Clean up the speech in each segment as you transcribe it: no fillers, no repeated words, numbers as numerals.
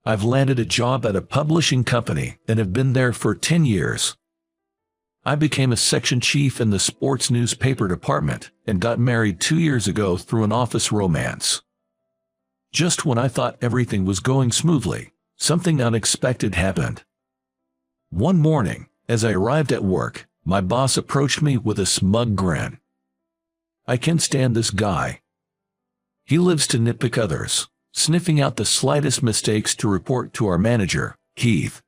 I've landed a job at a publishing company and have been there for 10 years. I became a section chief in the sports newspaper department and got married 2 years ago through an office romance. Just when I thought everything was going smoothly, something unexpected happened. One morning, as I arrived at work, my boss approached me with a smug grin. I can't stand this guy. He lives to nitpick others, sniffing out the slightest mistakes to report to our manager, Keith.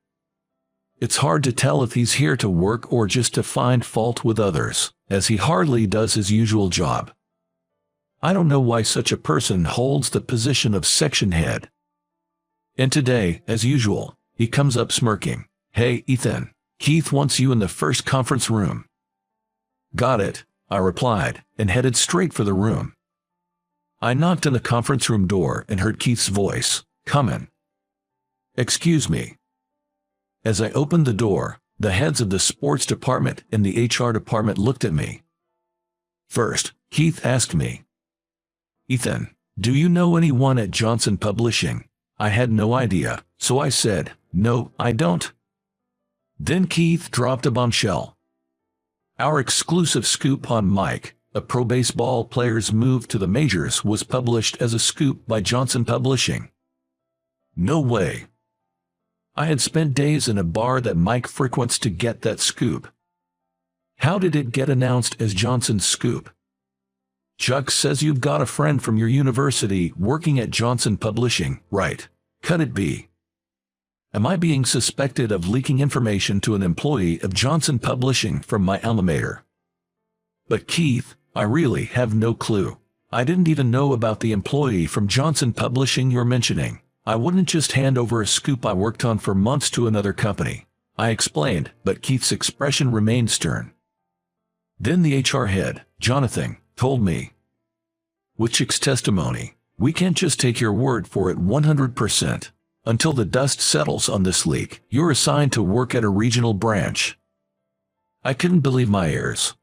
It's hard to tell if he's here to work or just to find fault with others, as he hardly does his usual job. I don't know why such a person holds the position of section head. And today, as usual, he comes up smirking. "Hey, Ethan, Keith wants you in the first conference room." "Got it," I replied, and headed straight for the room. I knocked on the conference room door and heard Keith's voice, "Come in." "Excuse me." As I opened the door, the heads of the sports department and the HR department looked at me. First, Keith asked me, "Ethan, do you know anyone at Johnson Publishing?" I had no idea, so I said, "No, I don't." Then Keith dropped a bombshell. Our exclusive scoop on Mike, a pro baseball player's move to the majors, was published as a scoop by Johnson Publishing. No way. I had spent days in a bar that Mike frequents to get that scoop. How did it get announced as Johnson's scoop? "Chuck says you've got a friend from your university working at Johnson Publishing, right? Could it be? Am I being suspected of leaking information to an employee of Johnson Publishing from my alma mater?" "But Keith, I really have no clue. I didn't even know about the employee from Johnson Publishing you're mentioning. I wouldn't just hand over a scoop I worked on for months to another company," I explained, but Keith's expression remained stern. Then the HR head, Jonathan, told me, "With Chick's testimony, we can't just take your word for it 100%. Until the dust settles on this leak, you're assigned to work at a regional branch." I couldn't believe my ears.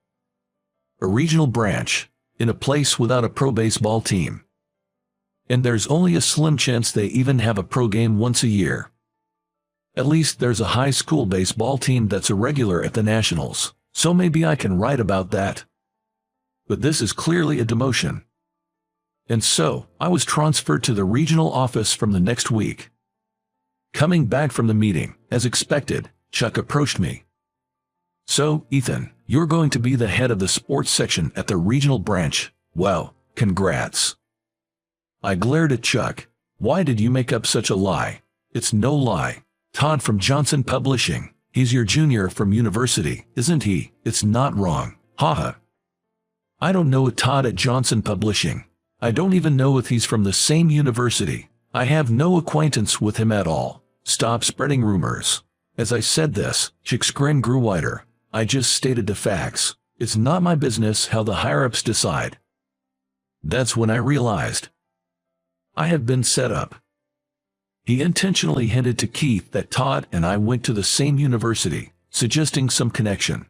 A regional branch, in a place without a pro baseball team. And there's only a slim chance they even have a pro game once a year. At least there's a high school baseball team that's a regular at the Nationals, so maybe I can write about that. But this is clearly a demotion. And so, I was transferred to the regional office from the next week. Coming back from the meeting, as expected, Chuck approached me. "So, Ethan, you're going to be the head of the sports section at the regional branch. Well, congrats." I glared at Chuck. "Why did you make up such a lie?" "It's no lie. Todd from Johnson Publishing. He's your junior from university, isn't he? It's not wrong. Haha. I don't know a Todd at Johnson Publishing. I don't even know if he's from the same university. I have no acquaintance with him at all. Stop spreading rumors." As I said this, Chick's grin grew wider. "I just stated the facts. It's not my business how the higher-ups decide." That's when I realized I had been set up. He intentionally hinted to Keith that Todd and I went to the same university, suggesting some connection.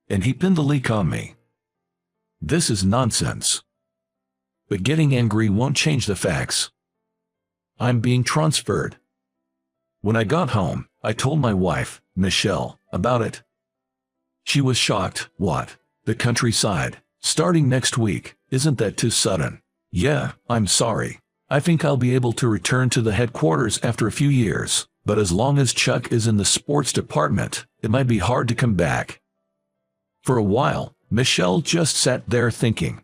And he pinned the leak on me. This is nonsense. But getting angry won't change the facts. I'm being transferred. When I got home, I told my wife, Michelle, about it. She was shocked. "What? The countryside? Starting next week? Isn't that too sudden?" "Yeah, I'm sorry. I think I'll be able to return to the headquarters after a few years, but as long as Chuck is in the sports department, it might be hard to come back." For a while, Michelle just sat there thinking.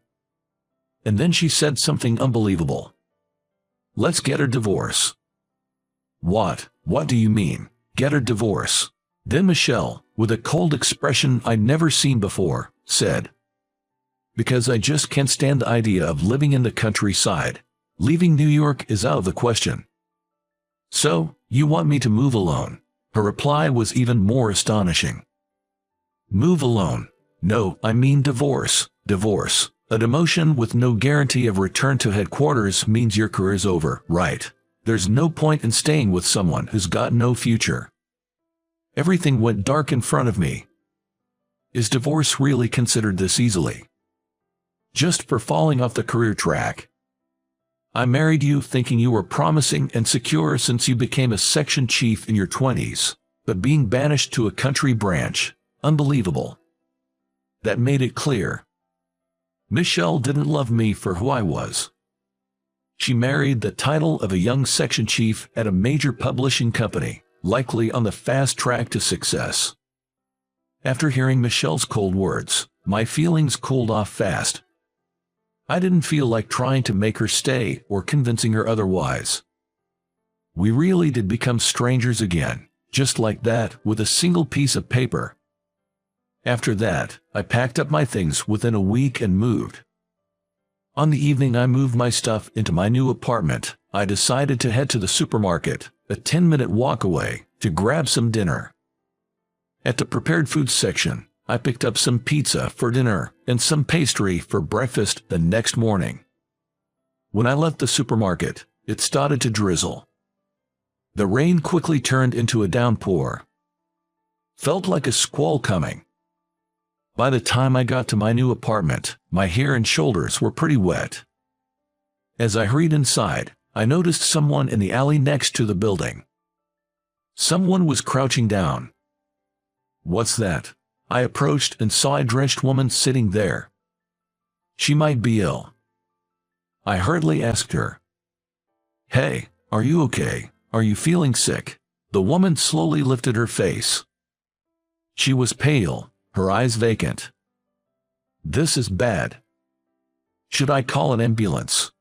And then she said something unbelievable. "Let's get a divorce." "What? What do you mean, get a divorce?" Then Michelle, with a cold expression I'd never seen before, said, "Because I just can't stand the idea of living in the countryside. Leaving New York is out of the question." "So, you want me to move alone?" Her reply was even more astonishing. "Move alone? No, I mean divorce. Divorce. A demotion with no guarantee of return to headquarters means your career's over, right? There's no point in staying with someone who's got no future." Everything went dark in front of me. Is divorce really considered this easily? Just for falling off the career track? I married you thinking you were promising and secure since you became a section chief in your 20s, but being banished to a country branch, unbelievable. That made it clear. Michelle didn't love me for who I was. She married the title of a young section chief at a major publishing company, likely on the fast track to success. After hearing Michelle's cold words, my feelings cooled off fast. I didn't feel like trying to make her stay or convincing her otherwise. We really did become strangers again, just like that, with a single piece of paper. After that, I packed up my things within a week and moved. On the evening I moved my stuff into my new apartment, I decided to head to the supermarket, a 10-minute walk away, to grab some dinner. At the prepared foods section, I picked up some pizza for dinner and some pastry for breakfast the next morning. When I left the supermarket, it started to drizzle. The rain quickly turned into a downpour. Felt like a squall coming. By the time I got to my new apartment, my hair and shoulders were pretty wet. As I hurried inside, I noticed someone in the alley next to the building. Someone was crouching down. "What's that?" I approached and saw a drenched woman sitting there. She might be ill. I hurriedly asked her, "Hey, are you okay? Are you feeling sick?" The woman slowly lifted her face. She was pale, her eyes vacant. "This is bad. Should I call an ambulance?"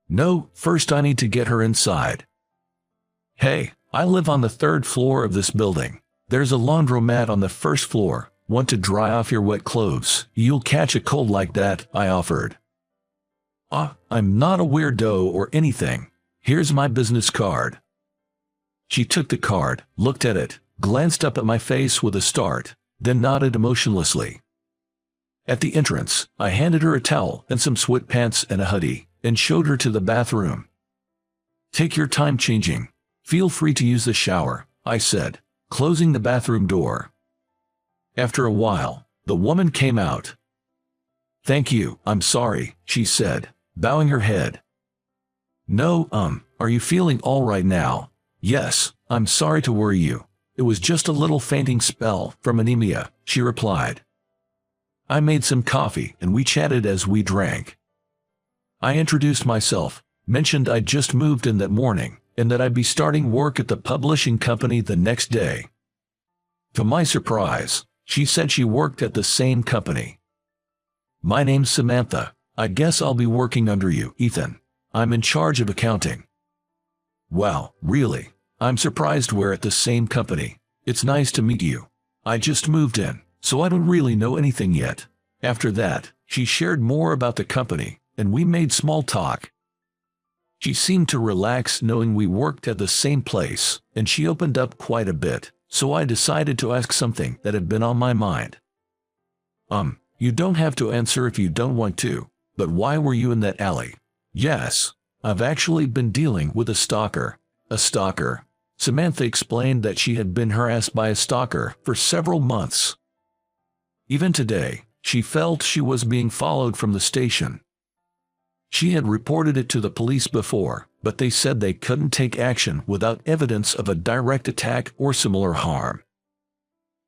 "No, first I need to get her inside." "Hey, I live on the 3rd floor of this building. There's a laundromat on the 1st floor. Want to dry off your wet clothes? You'll catch a cold like that," I offered. I'm not a weirdo or anything. Here's my business card." She took the card, looked at it, glanced up at my face with a start, then nodded emotionlessly. At the entrance, I handed her a towel and some sweatpants and a hoodie, and showed her to the bathroom. "Take your time changing. Feel free to use the shower," I said, closing the bathroom door. After a while, the woman came out. "Thank you, I'm sorry," she said, bowing her head. "No, are you feeling all right now?" "Yes, I'm sorry to worry you. It was just a little fainting spell from anemia," she replied. I made some coffee and we chatted as we drank. I introduced myself, mentioned I'd just moved in that morning, and that I'd be starting work at the publishing company the next day. To my surprise, she said she worked at the same company. "My name's Samantha. I guess I'll be working under you, Ethan. I'm in charge of accounting." "Wow, really? I'm surprised we're at the same company. It's nice to meet you. I just moved in, so I don't really know anything yet." After that, she shared more about the company, and we made small talk. She seemed to relax knowing we worked at the same place, and she opened up quite a bit, so I decided to ask something that had been on my mind. You don't have to answer if you don't want to, but why were you in that alley?" "Yes, I've actually been dealing with a stalker." "A stalker?" Samantha explained that she had been harassed by a stalker for several months. Even today, she felt she was being followed from the station. She had reported it to the police before, but they said they couldn't take action without evidence of a direct attack or similar harm.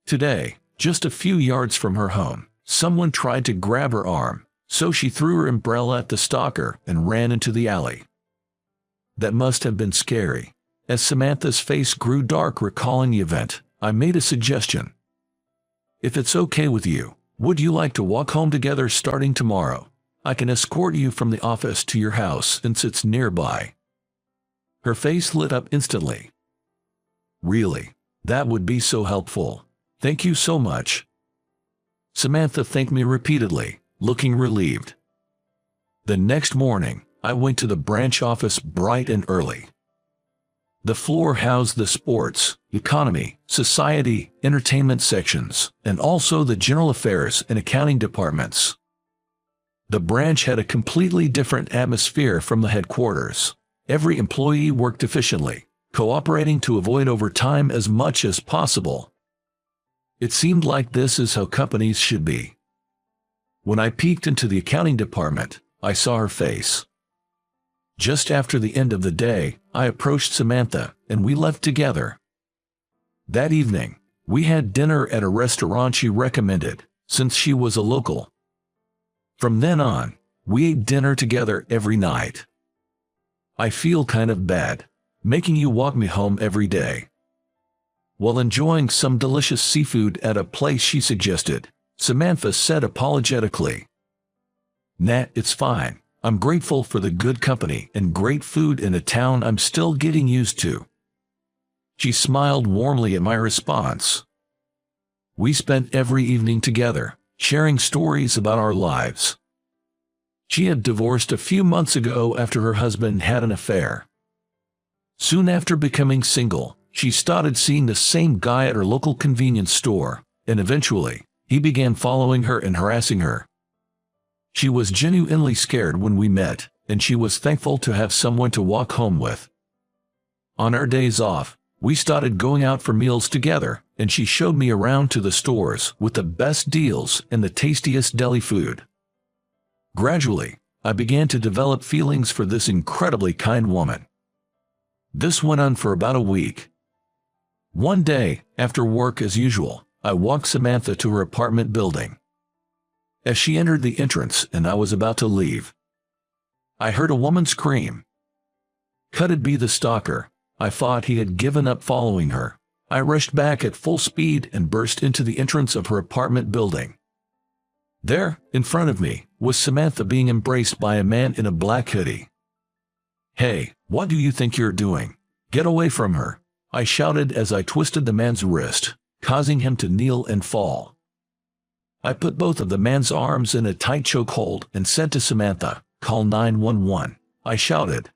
Today, just a few yards from her home, someone tried to grab her arm, so she threw her umbrella at the stalker and ran into the alley. That must have been scary. As Samantha's face grew dark recalling the event, I made a suggestion. "If it's okay with you, would you like to walk home together starting tomorrow? I can escort you from the office to your house since it's nearby." Her face lit up instantly. "Really? That would be so helpful. Thank you so much." Samantha thanked me repeatedly, looking relieved. The next morning, I went to the branch office bright and early. The floor housed the sports, economy, society, entertainment sections, and also the general affairs and accounting departments. The branch had a completely different atmosphere from the headquarters. Every employee worked efficiently, cooperating to avoid overtime as much as possible. It seemed like this is how companies should be. When I peeked into the accounting department, I saw her face. Just after the end of the day, I approached Samantha, and we left together. That evening, we had dinner at a restaurant she recommended, since she was a local. From then on, we ate dinner together every night. I feel kind of bad, making you walk me home every day. While enjoying some delicious seafood at a place she suggested, Samantha said apologetically, "Nat, it's fine. I'm grateful for the good company and great food in a town I'm still getting used to." She smiled warmly at my response. We spent every evening together, sharing stories about our lives. She had divorced a few months ago after her husband had an affair. Soon after becoming single, she started seeing the same guy at her local convenience store, and eventually, he began following her and harassing her. She was genuinely scared when we met, and she was thankful to have someone to walk home with. On our days off, we started going out for meals together, and she showed me around to the stores with the best deals and the tastiest deli food. Gradually, I began to develop feelings for this incredibly kind woman. This went on for about a week. One day, after work as usual, I walked Samantha to her apartment building. As she entered the entrance and I was about to leave, I heard a woman scream. Could it be the stalker? I thought he had given up following her. I rushed back at full speed and burst into the entrance of her apartment building. There, in front of me, was Samantha being embraced by a man in a black hoodie. "Hey, what do you think you're doing? Get away from her!" I shouted as I twisted the man's wrist, causing him to kneel and fall. I put both of the man's arms in a tight chokehold and said to Samantha, "Call 911. I shouted.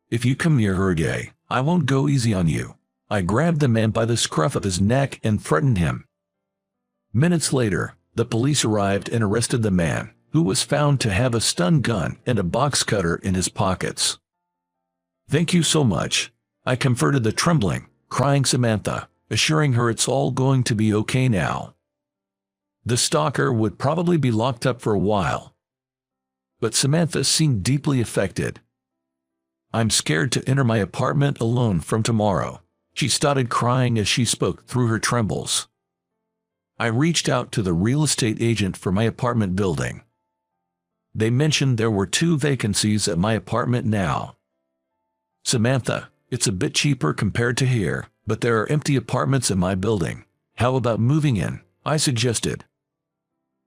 "If you come near her again, I won't go easy on you." I grabbed the man by the scruff of his neck and threatened him. Minutes later, the police arrived and arrested the man, who was found to have a stun gun and a box cutter in his pockets. "Thank you so much," I comforted the trembling, crying Samantha, assuring her it's all going to be okay now. The stalker would probably be locked up for a while. But Samantha seemed deeply affected. "I'm scared to enter my apartment alone from tomorrow." She started crying as she spoke through her trembles. I reached out to the real estate agent for my apartment building. They mentioned there were 2 vacancies at my apartment now. "Samantha, it's a bit cheaper compared to here, but there are empty apartments in my building. How about moving in?" I suggested.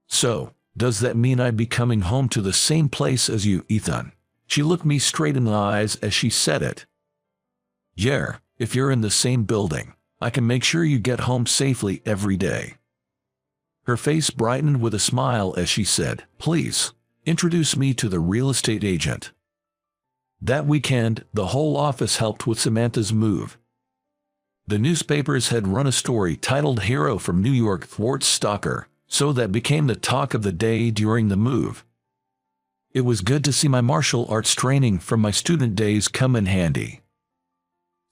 "So, does that mean I'd be coming home to the same place as you, Ethan?" She looked me straight in the eyes as she said it. "Yeah, if you're in the same building, I can make sure you get home safely every day." Her face brightened with a smile as she said, "Please, introduce me to the real estate agent." That weekend, the whole office helped with Samantha's move. The newspapers had run a story titled "Hero from New York Thwarts Stalker," so that became the talk of the day during the move. It was good to see my martial arts training from my student days come in handy.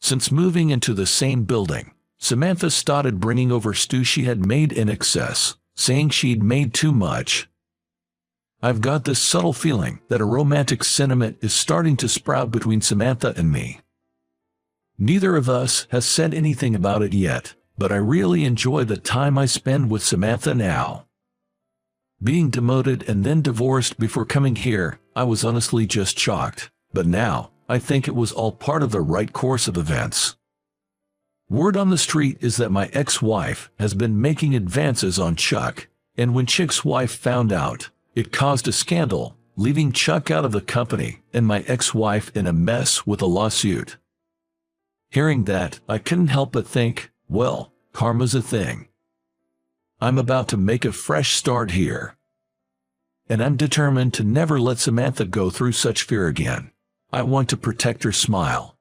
Since moving into the same building, Samantha started bringing over stew she had made in excess, saying she'd made too much. I've got this subtle feeling that a romantic sentiment is starting to sprout between Samantha and me. Neither of us has said anything about it yet, but I really enjoy the time I spend with Samantha now. Being demoted and then divorced before coming here, I was honestly just shocked, but now, I think it was all part of the right course of events. Word on the street is that my ex-wife has been making advances on Chuck, and when Chick's wife found out, it caused a scandal, leaving Chuck out of the company and my ex-wife in a mess with a lawsuit. Hearing that, I couldn't help but think, well, karma's a thing. I'm about to make a fresh start here. And I'm determined to never let Samantha go through such fear again. I want to protect her smile,